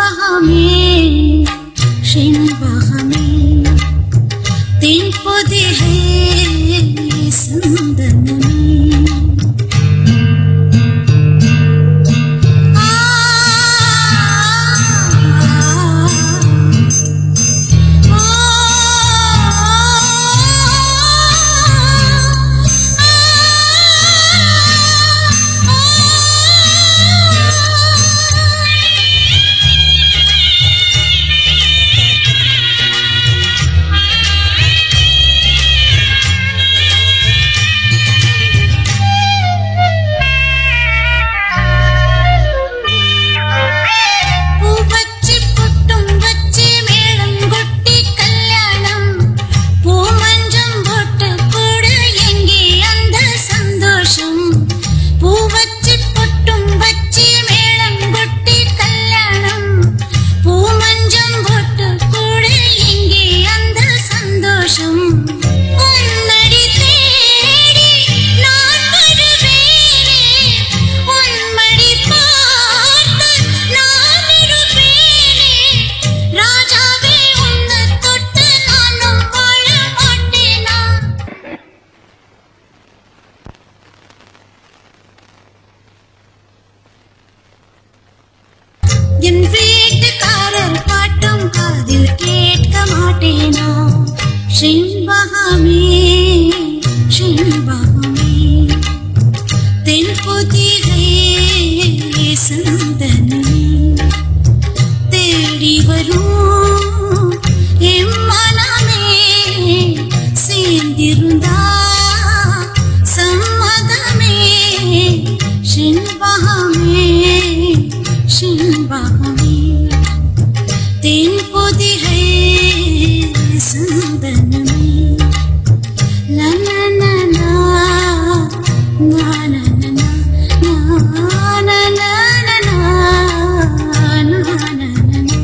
செண்பகமே செண்பகமே தென்பொதி ஹே சந்தனமே என் வீட்டுக்காரர் பாட்டும் காதில் கேட்க மாட்டேனா செண்பகமே செண்பகமே தென்பொதிகை சந்தனமே தேடி வரும் எம்மனமே சேர்ந்திருந்தா சம்மதமே செண்பகமே செண்பகமே தென்பொதிகை சந்தனமே லனனனா நானனனா நானனனா நானனனா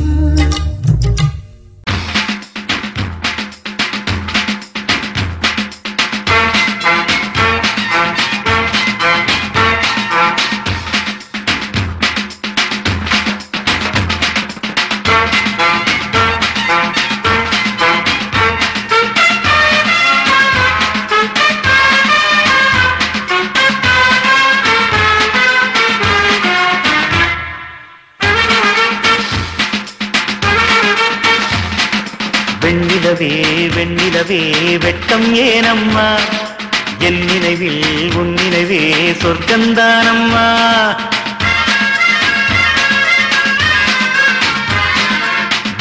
வெண்ணிலவே வெண்ணிலவே வெட்கம் ஏனம்மா என் நினைவில் உன் நினைவே சொர்க்கந்தானம்மா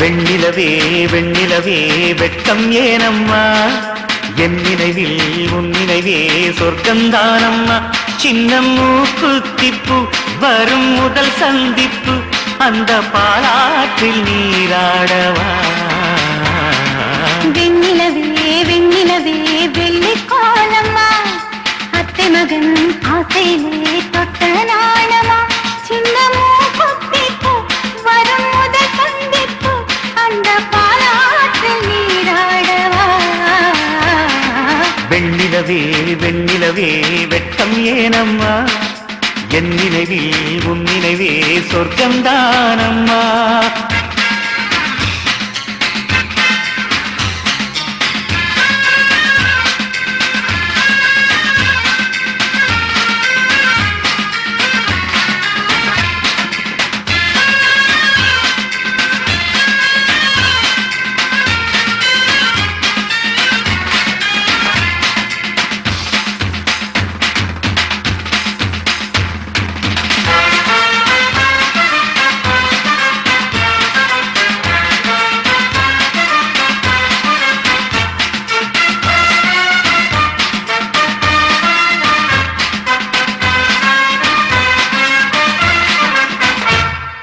வெண்ணிலவே வெண்ணிலவே வெட்கம் ஏனம்மா என் நினைவில் உன் நினைவே சொர்க்கந்தானம்மா சின்ன மூக்குத்திப்பு வரும் முதல் சந்திப்பு அந்த பாலாற்றில் நீராடவா வெண்ணிலவே வெண்ணிலவே வெள்ளிக்கோலம்மா அத்தை மகன் ஆசையிலே தொட்ட நாணமா சின்ன மூக்குத்திப்பு வரும் முதல் சந்திப்பு அந்த பாலாற்றில் நீராடவா வெண்ணிலவே வெண்ணிலவே வெட்கம் ஏனம்மா என் நினைவில் உன் நினைவே சொர்க்கந்தானம்மா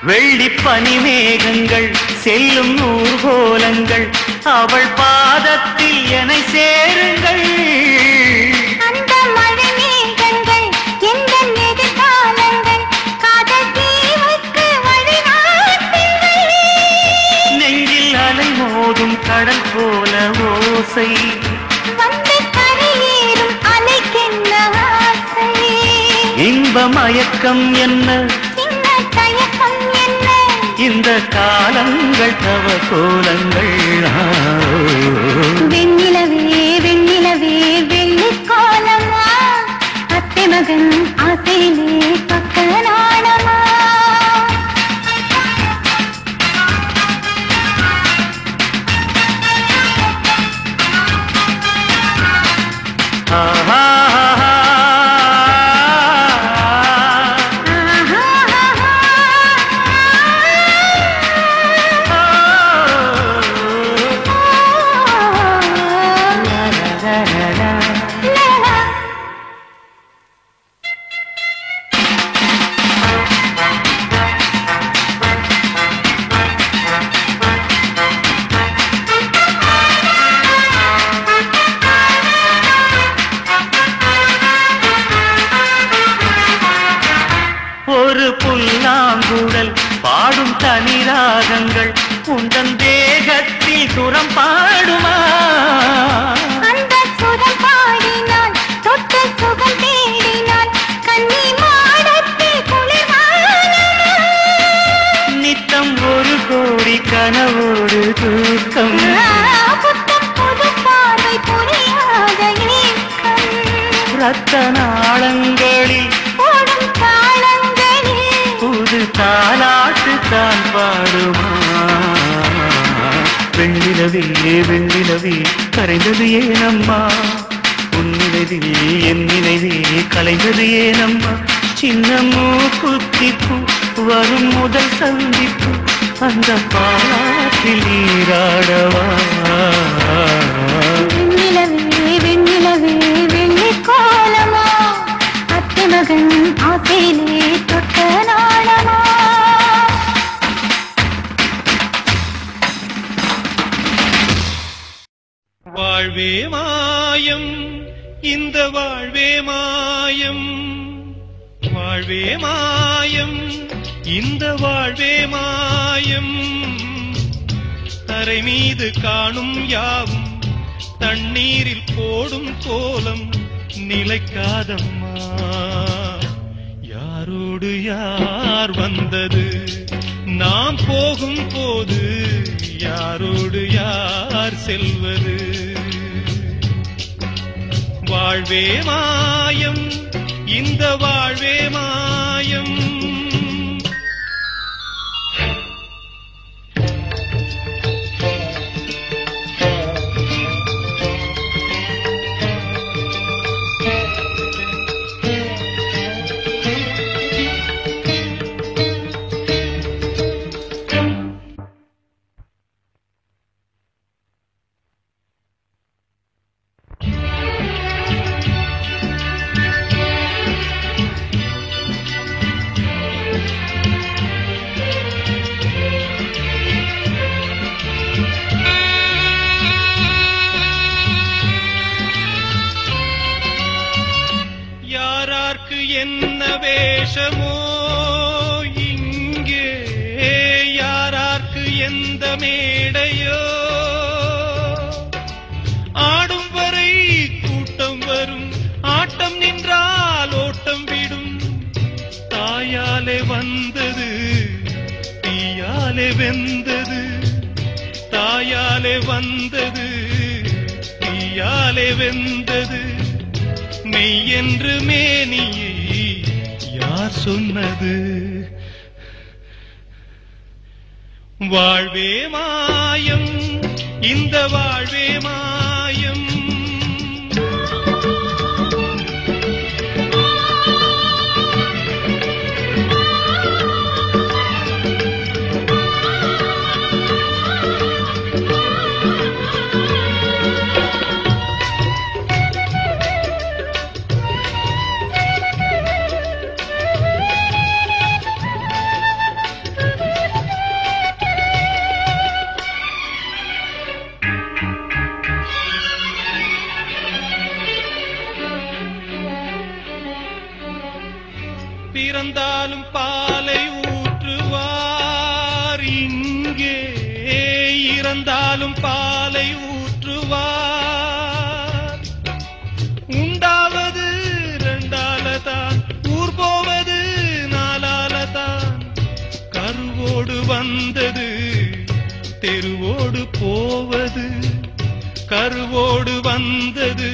வெள்ளி பனிமேகங்கள் செல்லும் ஊர்கோலங்கள் அவள் பாதத்தில் என்னை சேருங்கள் அந்த மழை மேகங்கள் எந்த எதிர்காலங்கள் காதல் தீவுக்கு வழிநாட்டுங்கள் நெஞ்சில் அலை மோதும் கடல் போல ஓசை வந்து கரையேறும் அலைக்கென்ன ஆசை இன்ப மயக்கம் என்ன சின்ன தயக்கம் என்ன இந்த காலங்கள் தவ கோலங்கள். வெண்ணிலவே வெண்ணிலவே வெள்ளிக்கோலமா அத்தை மகன் ஆசையிலே பக்க நாணமா. ஒரு புல்லாங்குழல் பாடும் தனிராகங்கள் உந்தன் தேகத்தில் சுரம் பாடுமா. அந்த சுரம் பாடினால் தொட்டு சுகம் தேடினால் கண்ணி மாடத்தில் குளிர்வானமா. நித்தம் ஒரு கோடி கனவோடு தூக்கம். புத்தம் புது பார்வை புரியாத ஏக்கம். ரத்த நாளங்களில் ஓடும் தாளங்களில் புது தாலாட்டு தான் பாடுமா. வெண்ணிலவே வெண்ணிலவே கரைந்தது ஏனம்மா, உன்னிலைவில் என் நினைவே கலைந்தது ஏனம்மா. சின்னமோ குத்திப்பு வரும் முதல் சந்திப்பு அந்த பாலாற்றில் நீராடவா. வெண்ணிலவே வெண்ணிலவே வெள்ளிக்கோலமா அத்தை மகன் ஆசையிலே தொட்ட நாளமா. வாழ்வே மாயம் இந்த வாழ்வே மாயம், வாழ்வே மாயம் இந்த வாழ்வே மாயம். தரை மீது காணும் யாவும் தண்ணீரில் போடும் கோலம் நிலைக்காதம்மா. யாரோடு யார் வந்தது நாம் போகும் போது, யாரோடு யார் செல்வது. வாழ்வே மாயம் இந்த வாழ்வே மாயம். என்ன வேஷமோ இங்கே, யாரார்க்கு எந்த மேடையோ. ஆடும் வரை கூட்டம் வரும், ஆட்டம் நின்றால் ஓட்டம் விடும். தாயாலே வந்தது தீயாலே வெந்தது, தாயாலே வந்தது தீயாலே வெந்தது. மெய் என்று மேனியை யார் சொன்னது. வாழ்வே மாயம் இந்த வாழ்வே மாயம். பிறந்தாலும் பாலை ஊற்றுவார் இங்கே, இறந்தாலும் பாலை ஊற்றுவார். உண்டாவது ரெண்டாலதான், ஊர் போவது நாலாலதான். கருவோடு வந்தது தெருவோடு போவது, கருவோடு வந்தது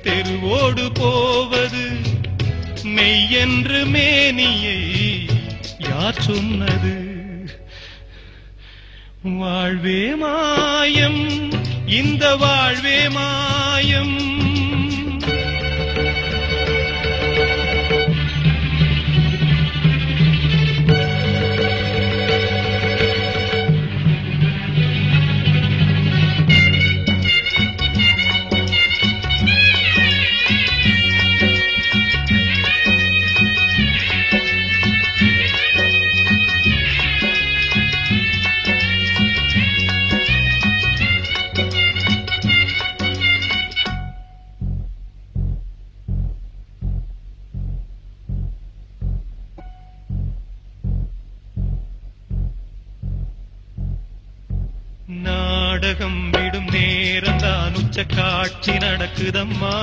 தெருவோடு போவது, மெய்யென்று மேனியை யார் சொன்னது? வாழ்வே மாயம், இந்த வாழ்வே மாயம். நாடகம் விடும் நேரம்தான் உச்ச காட்சி நடக்குதம்மா.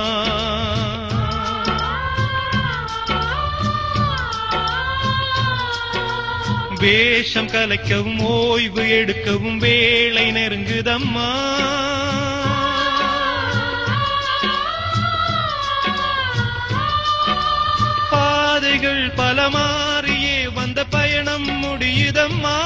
வேஷம் கலைக்கவும் ஓய்வு எடுக்கவும் வேளை நெருங்குதம்மா. பாதைகள் பல மாறியே வந்த பயணம் முடியுதம்மா.